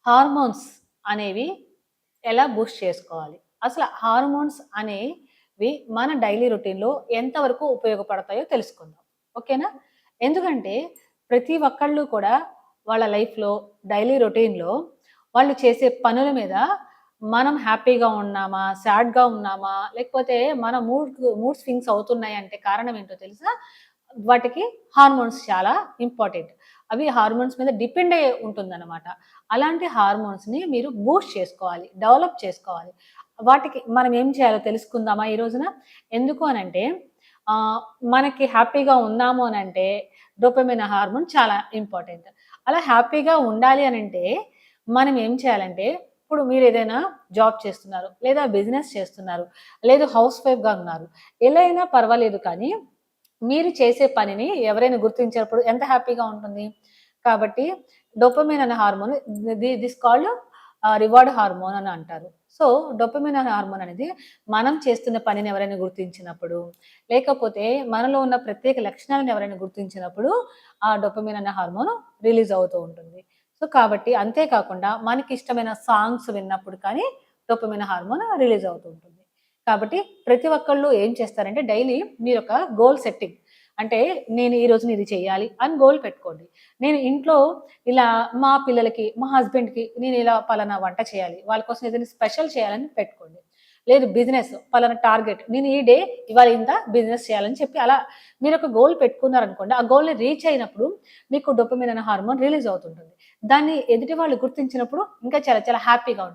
Hormones అనేవి ఎలా Boost చేసుకోవాలి? అసలు హార్మోన్స్ అనేవి మన డైలీ రొటీన్‌లో ఎంతవరకు ఉపయోగపడతాయో తెలుసుకుందాం. ఓకేనా? ఎందుకంటే ప్రతి ఒక్కళ్ళు కూడా వాళ్ళ లైఫ్‌లో డైలీ రొటీన్‌లో వాళ్ళు చేసే పనుల మీద మనం హ్యాపీగా ఉన్నామా? సాడ్‌గా ఉన్నామా? లేకపోతే మన మూడ్ స్వింగ్స్ అవుతున్నాయంటే కారణం ఏంటో తెలుసా? వాటికి హార్మోన్స్ చాలా ఇంపార్టెంట్. అవి హార్మోన్స్ మీద డిపెండ్ అయ్యి ఉంటుందన్నమాట. అలాంటి హార్మోన్స్‌ని మీరు బూస్ట్ చేసుకోవాలి. డెవలప్ చేసుకోవాలి. వాటికి మనం ఏం చేయాలో తెలుసుకుందామా ఈ రోజున? ఎందుకు అనంటే ఆహ్, మనకి హ్యాపీగా ఉన్నాము అనంటే డోపమైన్ హార్మోన్ చాలా ఇంపార్టెంట్. అలా హ్యాపీగా ఉండాలి అనంటే మనం ఏం చేయాలంటే ఇప్పుడు మీరేదైనా జాబ్ చేస్తున్నారు, లేదా బిజినెస్ చేస్తున్నారు, లేదు హౌస్ వైఫ్‌గా ఉన్నారు. ఎలా అయినా పర్వాలేదు కానీ మీరు చేసే పనిని ఎవరైనా గుర్తించినప్పుడు ఎంత హ్యాపీగా ఉంటుంది. కాబట్టి డోపమైన్ అనే hormone this called reward hormone అని అంటారు. సో, డోపమైన్ అనే హార్మోన్ అనేది మనం చేస్తున్న పనిని ఎవరైనా గుర్తించినప్పుడు, లేకపోతే మనలో ఉన్న ప్రత్యేక లక్షణాలను ఎవరైనా గుర్తించినప్పుడు, ఆ డోపమైన్ అనే హార్మోన్ రిలీజ్ అవుతూ ఉంటుంది. సో, కాబట్టి అంతే కాకుండా మనకిష్టమైన సాంగ్స్ విన్నప్పుడు కానీ డోపమైన్ హార్మోన్ రిలీజ్ అవుతూ ఉంటుంది. కాబట్టి ప్రతి ఒక్కళ్ళు ఏం చేస్తారంటే డైలీ మీరొక గోల్ సెట్టింగ్ అంటే నేను ఈ రోజున ఇది చేయాలి అని గోల్ పెట్టుకోండి. నేను ఇంట్లో ఇలా మా పిల్లలకి, మా హస్బెండ్‌కి నేను ఇలా పలానా వంట చేయాలి. వాళ్ళ కోసం ఏదైనా స్పెషల్ చేయాలని పెట్టుకోండి. లేదు బిజినెస్ పలానా టార్గెట్ నేను ఈ డే ఇవాళ ఇంత బిజినెస్ చేయాలని చెప్పి అలా మీరొక గోల్ పెట్టుకున్నారనుకోండి. ఆ గోల్‌ని రీచ్ అయినప్పుడు మీకు డోపమైన్ అనే హార్మోన్ రిలీజ్ అవుతుంటుంది. దాన్ని ఎదుటి వాళ్ళు గుర్తించినప్పుడు ఇంకా చాలా చాలా హ్యాపీగా ఉంటుంది.